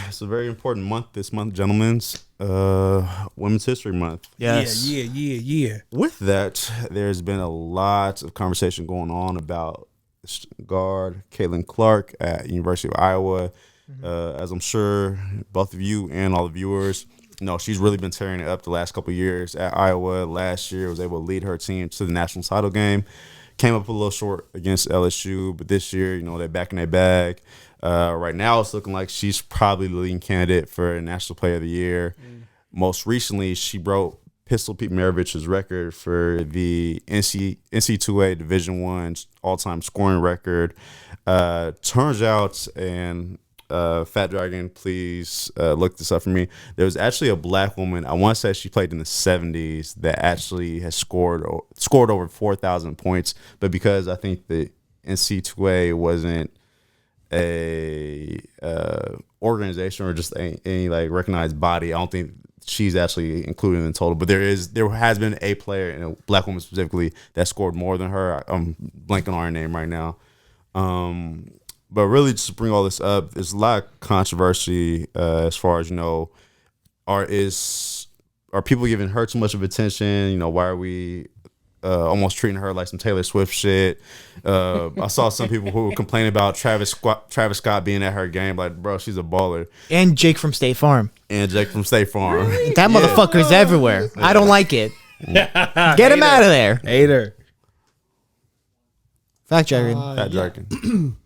It's a very important month this month, gentlemen. Women's History Month. Yes. Yeah. With that, there's been a lot of conversation going on about guard Caitlin Clark at University of Iowa. As I'm sure both of you and all the viewers know, she's really been tearing it up the last couple of years at Iowa. Last year, was able to lead her team to the national title game. Came up a little short against LSU, but this year, they're back in their bag. Right now, it's looking like she's probably the leading candidate for National Player of the Year. Most recently, she broke Pistol Pete Maravich's record for the NC2A Division I all-time scoring record. Turns out, and Fat Dragon, please look this up for me. There was actually a black woman, I want to say she played in the 70s, that actually has scored over 4,000 points. But because I think the NC2A wasn't a organization or just any like recognized body, I don't think she's actually included in the total. But there has been a player, and a black woman specifically, that scored more than her. I'm blanking on her name right now. But really, just to bring all this up, there's a lot of controversy as far as, are people giving her too much of attention? Why are we almost treating her like some Taylor Swift shit? I saw some people who were complaining about Travis Scott being at her game. Like, bro, she's a baller. And Jake from State Farm. Really? That motherfucker's everywhere. I don't like it. Get him out of there. Hater. Fact Dragon. Fat Dragon.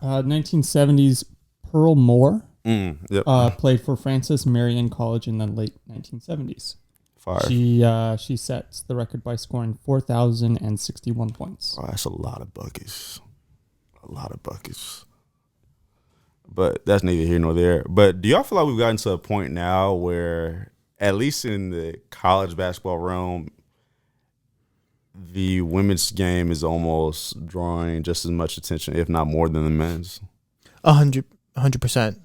1970s, Pearl Moore Yep. played for Francis Marion College in the late 1970s. Fire. She sets the record by scoring 4,061 points. Oh, that's a lot of buckets. But that's neither here nor there. But do y'all feel like we've gotten to a point now where, at least in the college basketball realm, the women's game is almost drawing just as much attention, if not more, than the men's? 100%.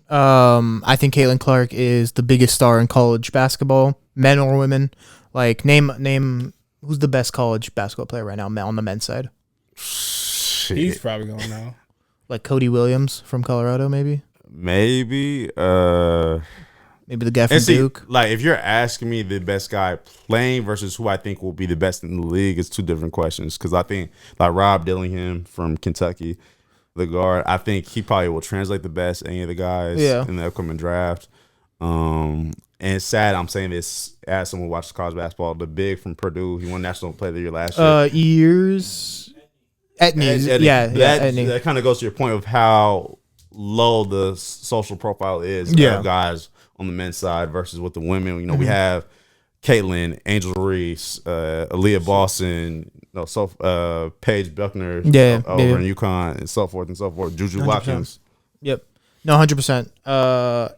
I think Caitlin Clark is the biggest star in college basketball, men or women. Like, name who's the best college basketball player right now on the men's side? Shit. He's probably going now. Like Cody Williams from Colorado, maybe. Maybe the guy from Duke. Like, if you're asking me the best guy playing versus who I think will be the best in the league, it's two different questions. Because I think, like, Rob Dillingham from Kentucky, the guard, I think he probably will translate the best any of the guys in the upcoming draft. And it's sad I'm saying this as someone who watches college basketball. The big from Purdue, he won National Player of the Year last year. That kind of goes to your point of how low the social profile is of guys on the men's side versus with the women. We have Caitlin, Angel Reese, Aaliyah Boston, Paige Buckner over in UConn, and so forth and so forth. Juju 100%. Watkins. Yep. No, 100%.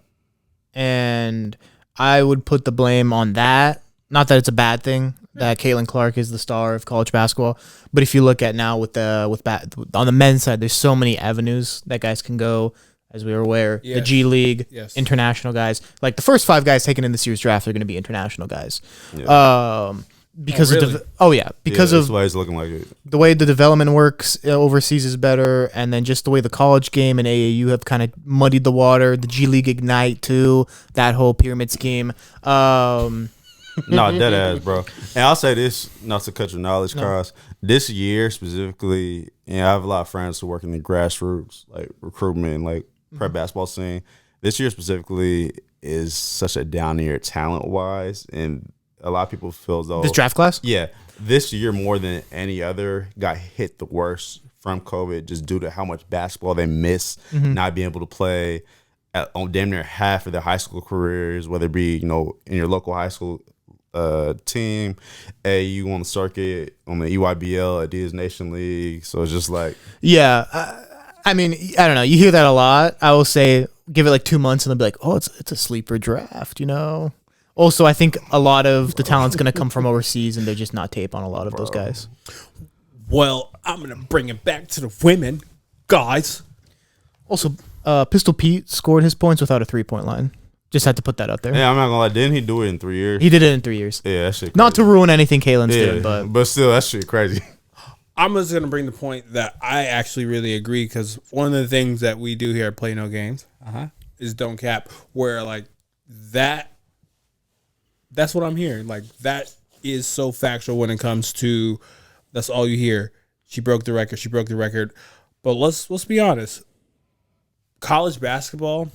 And I would put the blame on that. Not that it's a bad thing that Caitlin Clark is the star of college basketball, but if you look at now on the men's side, there's so many avenues that guys can go. As we were aware, the G League, international guys. Like, the first 5 guys taken in this year's draft are going to be international guys. Yeah. Because that's why it's looking like it. The way the development works overseas is better, and then just the way the college game and AAU have kind of muddied the water. The G League Ignite too, that whole pyramid scheme. No, dead ass, bro. And I'll say this, not to cut your knowledge, Carlos. This year specifically, I have a lot of friends who work in the grassroots, like recruitment, like prep basketball scene. This year specifically is such a down year talent wise, and a lot of people feel as though this draft class, this year more than any other got hit the worst from COVID, just due to how much basketball they miss, not being able to play on damn near half of their high school careers, whether it be in your local high school team, AU on the circuit, on the EYBL, Adidas Nation League. So it's just like, I mean, I don't know. You hear that a lot. I will say, give it like 2 months, and they'll be like, "Oh, it's a sleeper draft," Also, I think a lot of the talent's going to come from overseas, and they're just not tape on a lot of those guys. Well, I'm going to bring it back to the women, guys. Also, Pistol Pete scored his points without a 3-point line. Just had to put that out there. Yeah, I'm not going to lie. Didn't he do it in 3 years? He did it in 3 years. Yeah, that shit crazy. Not to ruin anything Caitlin's doing, but still, that shit crazy. I'm just going to bring the point that I actually really agree, because one of the things that we do here at Play No Games is don't cap. Where like that's what I'm hearing. Like that is so factual when it comes to that's all you hear. She broke the record. She broke the record. But let's be honest. College basketball,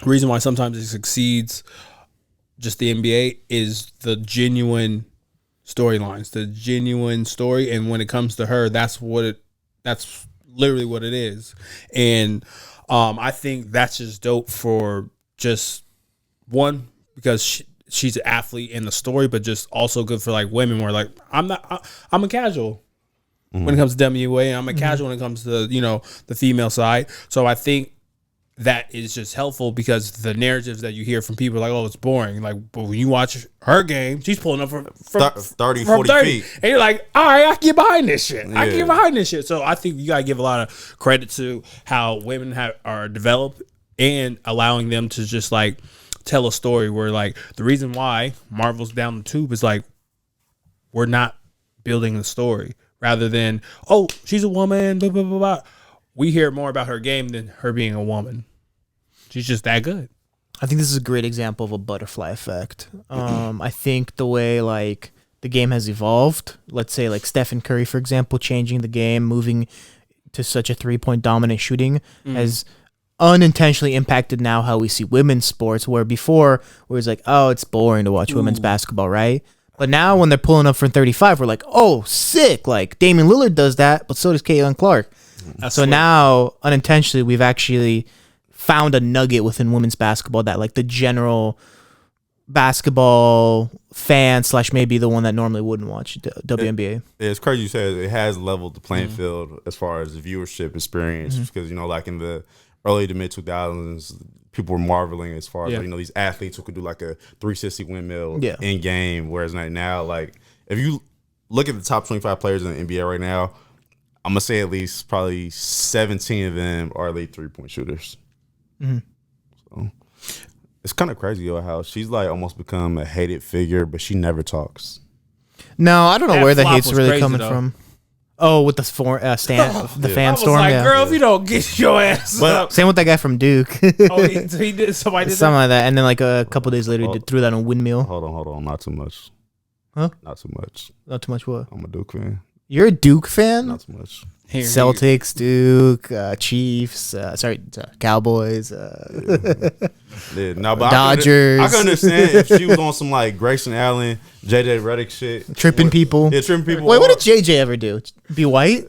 reason why sometimes it succeeds just the NBA is the genuine storylines, the genuine story. And when it comes to her, that's literally what it is. And I think that's just dope for just one, because she's an athlete in the story, but just also good for like women where like I'm a casual when it comes to WNBA. I'm a casual when it comes to, the female side. So I think that is just helpful because the narratives that you hear from people are like, oh, it's boring. Like, but when you watch her game, she's pulling up from 30, 40 feet. And you're like, all right, I can get behind this shit. I can get behind this shit. So I think you got to give a lot of credit to how women are developed and allowing them to just like tell a story where like the reason why Marvel's down the tube is like, we're not building the story rather than, oh, she's a woman, blah, blah, blah, blah. We hear more about her game than her being a woman. She's just that good. I think this is a great example of a butterfly effect. I think the way like the game has evolved, let's say like Stephen Curry, for example, changing the game, moving to such a 3-point dominant shooting has unintentionally impacted now how we see women's sports, where before where it's like, oh, it's boring to watch women's basketball, right? But now when they're pulling up from 35, we're like, oh, sick. Like Damian Lillard does that, but so does Caitlin Clark. So now, unintentionally, we've actually found a nugget within women's basketball that, like, the general basketball fan / maybe the one that normally wouldn't watch WNBA. It's crazy you said it has leveled the playing field as far as the viewership experience because, like in the early to mid 2000s, people were marveling as far as, like, these athletes who could do like a 360 windmill in game, whereas now, like, if you look at the top 25 players in the NBA right now, I'm going to say at least probably 17 of them are elite 3-point shooters. So it's kind of crazy, how she's like almost become a hated figure, but she never talks. No, I don't know That where the flop hate's was really crazy, coming though. from. Oh, with the fan storm. Like, Yeah. girl, if you don't get your ass up. Same with that guy from Duke. Oh, he did. Somebody did Something that? like that. And then like a couple days later, he threw that on windmill. Hold on. Not too much. Huh? Not too much. Not too much what? I'm a Duke fan. You're a Duke fan? Not too much. Celtics, Duke, Chiefs, Cowboys, No, but Dodgers. I can understand if she was on some like Grayson Allen, JJ Redick shit. tripping people. Yeah, tripping people. Wait, what did JJ ever do? Be white?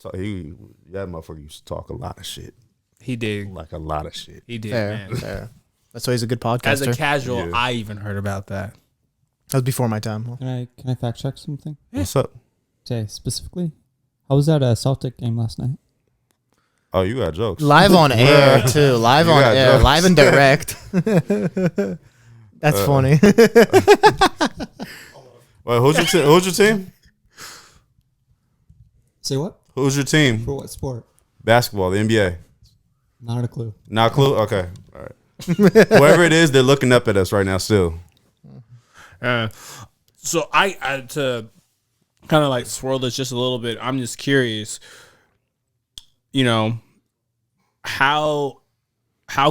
That motherfucker used to talk a lot of shit. He did. Like a lot of shit. He did, Fair, man. fair. That's why he's a good podcaster. As a casual, Yeah. I even heard about that. That was before my time. Can I fact check something? What's up? Say specifically, how was that a Celtic game last night? Oh, you got jokes. Live on air too. Live You on got air. jokes. Live and direct. That's funny. Well, who's your team? Say what? Who's your team? For what sport? Basketball, the NBA. Not a clue. Not a clue? Okay. All right. Whoever it is, they're looking up at us right now still. So I to kind of like swirl this just a little bit. I'm just curious, how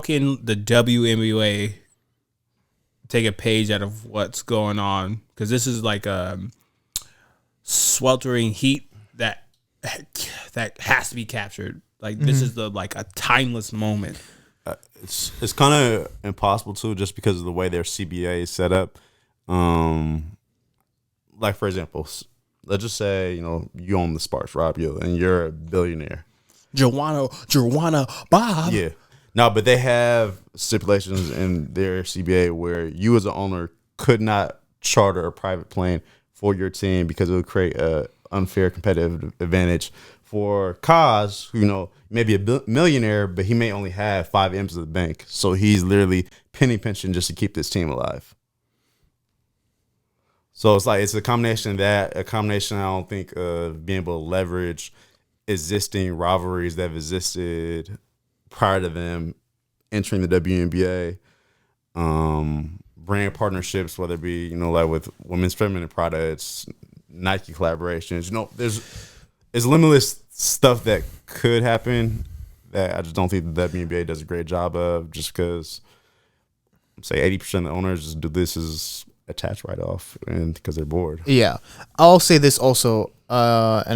can the WNBA take a page out of what's going on? Because this is like a sweltering heat that has to be captured. Like this is like a timeless moment. It's kind of impossible too, just because of the way their CBA is set up. Like for example, let's just say you own the Sparks, Rob, and you're a billionaire. Joanna Bob. Yeah. No, but they have stipulations in their CBA where you as an owner could not charter a private plane for your team because it would create a unfair competitive advantage for Kaz, who may be a millionaire, but he may only have 5 M's in the bank. So he's literally penny pinching just to keep this team alive. So it's a combination of that, a combination I don't think of being able to leverage existing rivalries that have existed prior to them entering the WNBA, brand partnerships, whether it be, like with women's feminine products, Nike collaborations, there's limitless stuff that could happen that I just don't think the WNBA does a great job of, just because, say, 80% of the owners just do this as a tax write-off and because they're bored. Yeah. I'll say this also, and I